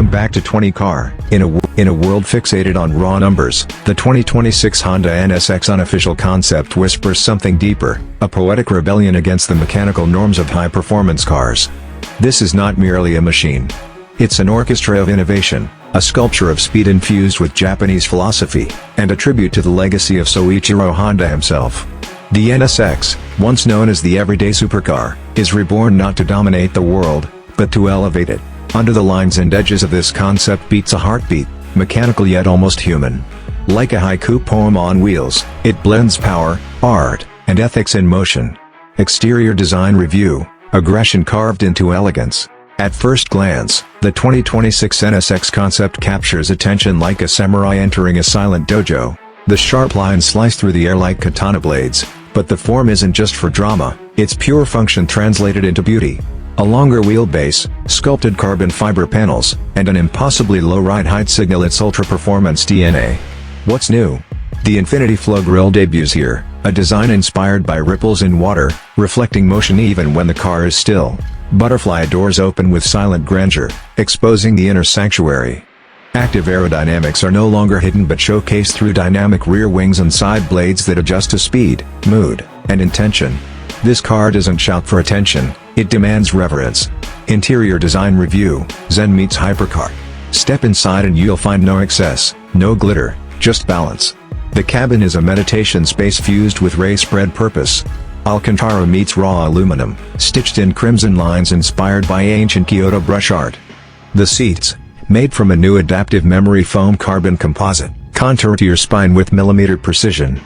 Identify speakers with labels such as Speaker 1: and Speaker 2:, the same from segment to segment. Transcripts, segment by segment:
Speaker 1: Welcome back to 20 Car. In a world fixated on raw numbers, the 2026 Honda NSX Unofficial Concept whispers something deeper, a poetic rebellion against the mechanical norms of high-performance cars. This is not merely a machine. It's an orchestra of innovation, a sculpture of speed infused with Japanese philosophy, and a tribute to the legacy of Soichiro Honda himself. The NSX, once known as the everyday supercar, is reborn not to dominate the world, but to elevate it. Under the lines and edges of this concept beats a heartbeat, mechanical yet almost human. Like a haiku poem on wheels, it blends power, art, and ethics in motion. Exterior design review, aggression carved into elegance. At first glance, the 2026 NSX concept captures attention like a samurai entering a silent dojo. The sharp lines slice through the air like katana blades, but the form isn't just for drama, it's pure function translated into beauty. A longer wheelbase, sculpted carbon fiber panels, and an impossibly low ride height signal its ultra-performance DNA. What's new? The Infinity Flow grille debuts here, a design inspired by ripples in water, reflecting motion even when the car is still. Butterfly doors open with silent grandeur, exposing the inner sanctuary. Active aerodynamics are no longer hidden but showcased through dynamic rear wings and side blades that adjust to speed, mood, and intention. This car doesn't shout for attention, it demands reverence. Interior design review, Zen meets hypercar. Step inside and you'll find no excess, no glitter, just balance. The cabin is a meditation space fused with race-bred purpose. Alcantara meets raw aluminum, stitched in crimson lines inspired by ancient Kyoto brush art. The seats, made from a new adaptive memory foam carbon composite, contour to your spine with millimeter precision.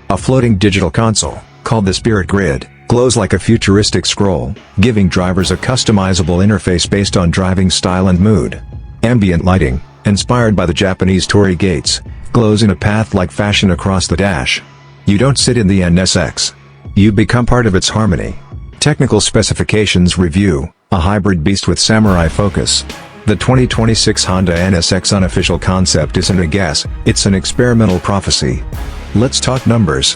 Speaker 1: A floating digital console, called the Spirit Grid, glows like a futuristic scroll, giving drivers a customizable interface based on driving style and mood. Ambient lighting, inspired by the Japanese torii gates, glows in a path-like fashion across the dash. You don't sit in the NSX. You become part of its harmony. Technical specifications review, a hybrid beast with samurai focus. The 2026 Honda NSX Unofficial Concept isn't a guess, it's an experimental prophecy. Let's talk numbers.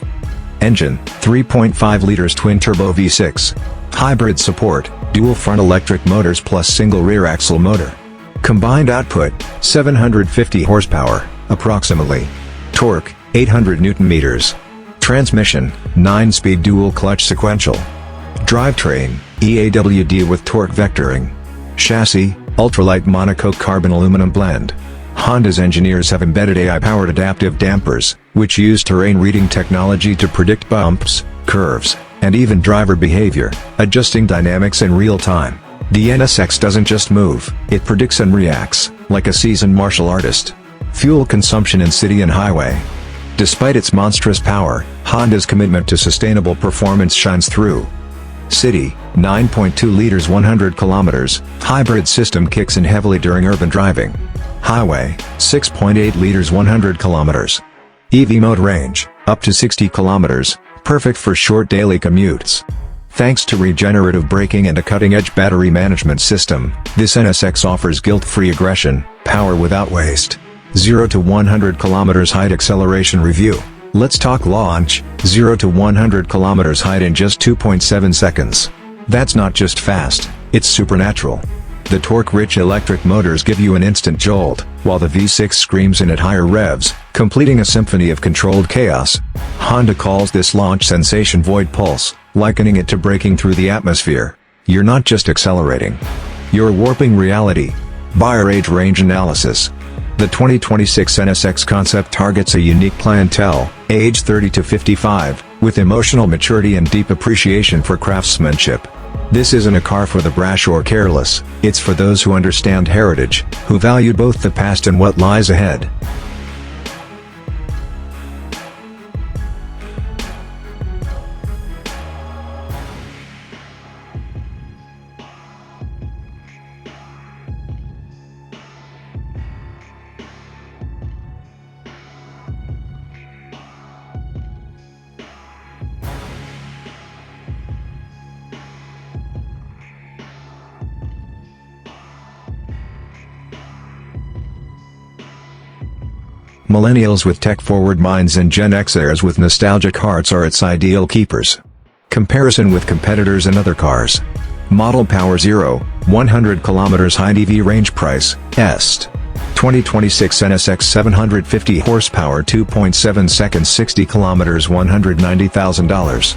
Speaker 1: Engine, 3.5 liters twin-turbo V6. Hybrid support, dual front electric motors plus single rear axle motor. Combined output, 750 horsepower, approximately. Torque, 800 Newton-meters. Transmission, 9-speed dual-clutch sequential. Drivetrain, EAWD with torque vectoring. Chassis, ultralight monocoque carbon aluminum blend. Honda's engineers have embedded AI-powered adaptive dampers, which use terrain reading technology to predict bumps, curves, and even driver behavior, adjusting dynamics in real time. The NSX doesn't just move, it predicts and reacts, like a seasoned martial artist. Fuel consumption in city and highway. Despite its monstrous power, Honda's commitment to sustainable performance shines through. City, 9.2 liters 100 kilometers, hybrid system kicks in heavily during urban driving. Highway, 6.8 liters 100 kilometers. EV mode range, up to 60 kilometers, perfect for short daily commutes. Thanks to regenerative braking and a cutting-edge battery management system, this NSX offers guilt-free aggression, power without waste. 0 to 100 kilometers height acceleration review. Let's talk launch, 0 to 100 kilometers height in just 2.7 seconds. That's not just fast, it's supernatural. The torque-rich electric motors give you an instant jolt, while the V6 screams in at higher revs, completing a symphony of controlled chaos. Honda calls this launch sensation void pulse, likening it to breaking through the atmosphere. You're not just accelerating. You're warping reality. Buyer age range analysis. The 2026 NSX concept targets a unique clientele, age 30 to 55, with emotional maturity and deep appreciation for craftsmanship. This isn't a car for the brash or careless, it's for those who understand heritage, who value both the past and what lies ahead. Millennials with tech-forward minds and Gen Xers with nostalgic hearts are its ideal keepers. Comparison with competitors and other cars. Model power 0, 100 km high EV range price, Est. 2026 NSX 750 horsepower 2.7 seconds 60 km $190,000.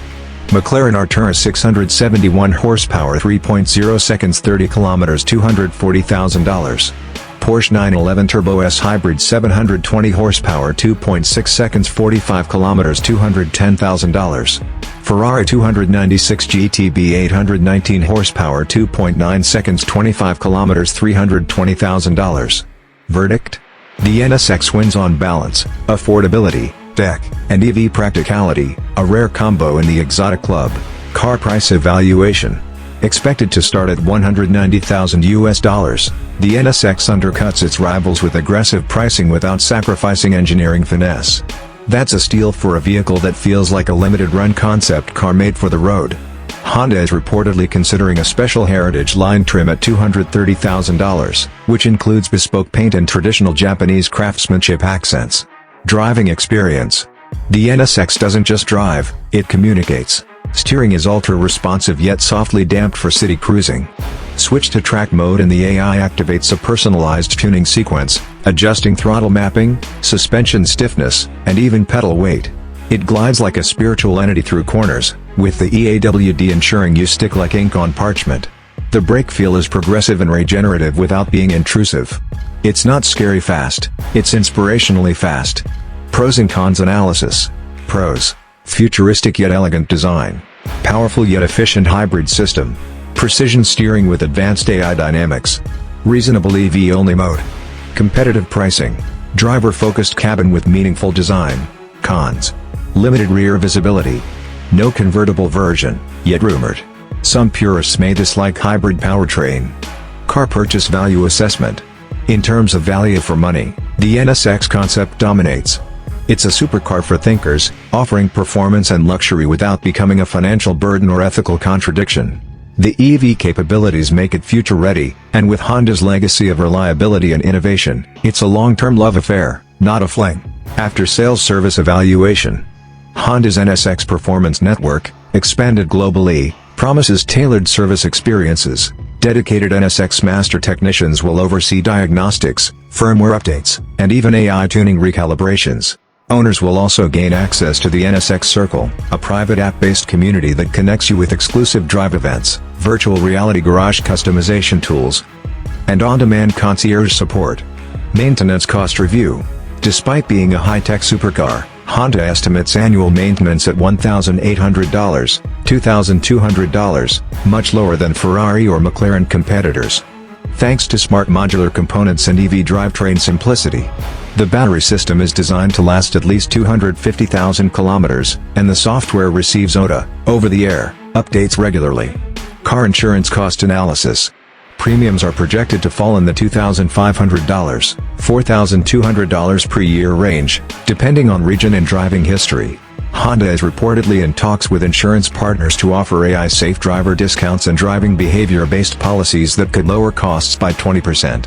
Speaker 1: McLaren Artura 671 horsepower 3.0 seconds 30 km $240,000. Porsche 911 Turbo S Hybrid 720 horsepower 2.6 seconds 45 km $210,000. Ferrari 296 GTB 819 horsepower 2.9 seconds 25 km $320,000. Verdict? The NSX wins on balance, affordability, tech, and EV practicality, a rare combo in the exotic club. Car price evaluation. Expected to start at $190,000, the NSX undercuts its rivals with aggressive pricing without sacrificing engineering finesse. That's a steal for a vehicle that feels like a limited-run concept car made for the road. Honda is reportedly considering a special Heritage line trim at $230,000, which includes bespoke paint and traditional Japanese craftsmanship accents. Driving experience. The NSX doesn't just drive, it communicates. Steering is ultra-responsive yet softly damped for city cruising. Switch to track mode and the AI activates a personalized tuning sequence, adjusting throttle mapping, suspension stiffness, and even pedal weight. It glides like a spiritual entity through corners, with the EAWD ensuring you stick like ink on parchment. The brake feel is progressive and regenerative without being intrusive. It's not scary fast, it's inspirationally fast. Pros and cons analysis. Pros. Futuristic yet elegant design. Powerful yet efficient hybrid system. Precision steering with advanced AI dynamics. Reasonable EV-only mode. Competitive pricing. Driver-focused cabin with meaningful design. Cons. Limited rear visibility. No convertible version, yet rumored. Some purists may dislike hybrid powertrain. Car purchase value assessment. In terms of value for money, the NSX concept dominates. It's a supercar for thinkers, offering performance and luxury without becoming a financial burden or ethical contradiction. The EV capabilities make it future-ready, and with Honda's legacy of reliability and innovation, it's a long-term love affair, not a fling. After-sales service evaluation. Honda's NSX Performance Network, expanded globally, promises tailored service experiences. Dedicated NSX master technicians will oversee diagnostics, firmware updates, and even AI tuning recalibrations. Owners will also gain access to the NSX Circle, a private app-based community that connects you with exclusive drive events, virtual reality garage customization tools, and on-demand concierge support. Maintenance cost review. Despite being a high-tech supercar, Honda estimates annual maintenance at $1,800, $2,200, much lower than Ferrari or McLaren competitors. Thanks to smart modular components and EV drivetrain simplicity. The battery system is designed to last at least 250,000 kilometers, and the software receives OTA, over-the-air, updates regularly. Car insurance cost analysis. Premiums are projected to fall in the $2,500, $4,200 per year range, depending on region and driving history. Honda is reportedly in talks with insurance partners to offer AI-safe driver discounts and driving behavior-based policies that could lower costs by 20%.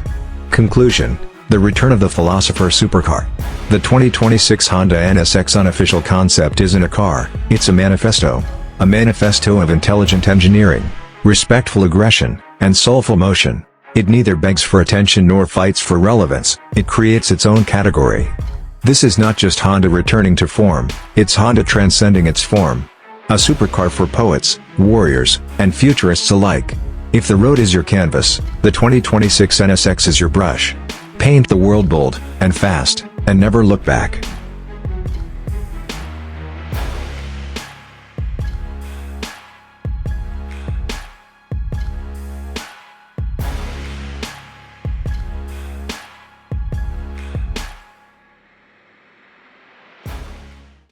Speaker 1: Conclusion. The return of the philosopher supercar. The 2026 Honda NSX Unofficial Concept isn't a car, it's a manifesto. A manifesto of intelligent engineering, respectful aggression, and soulful motion. It neither begs for attention nor fights for relevance, it creates its own category. This is not just Honda returning to form, it's Honda transcending its form. A supercar for poets, warriors, and futurists alike. If the road is your canvas, the 2026 NSX is your brush. Paint the world bold, and fast, and never look back.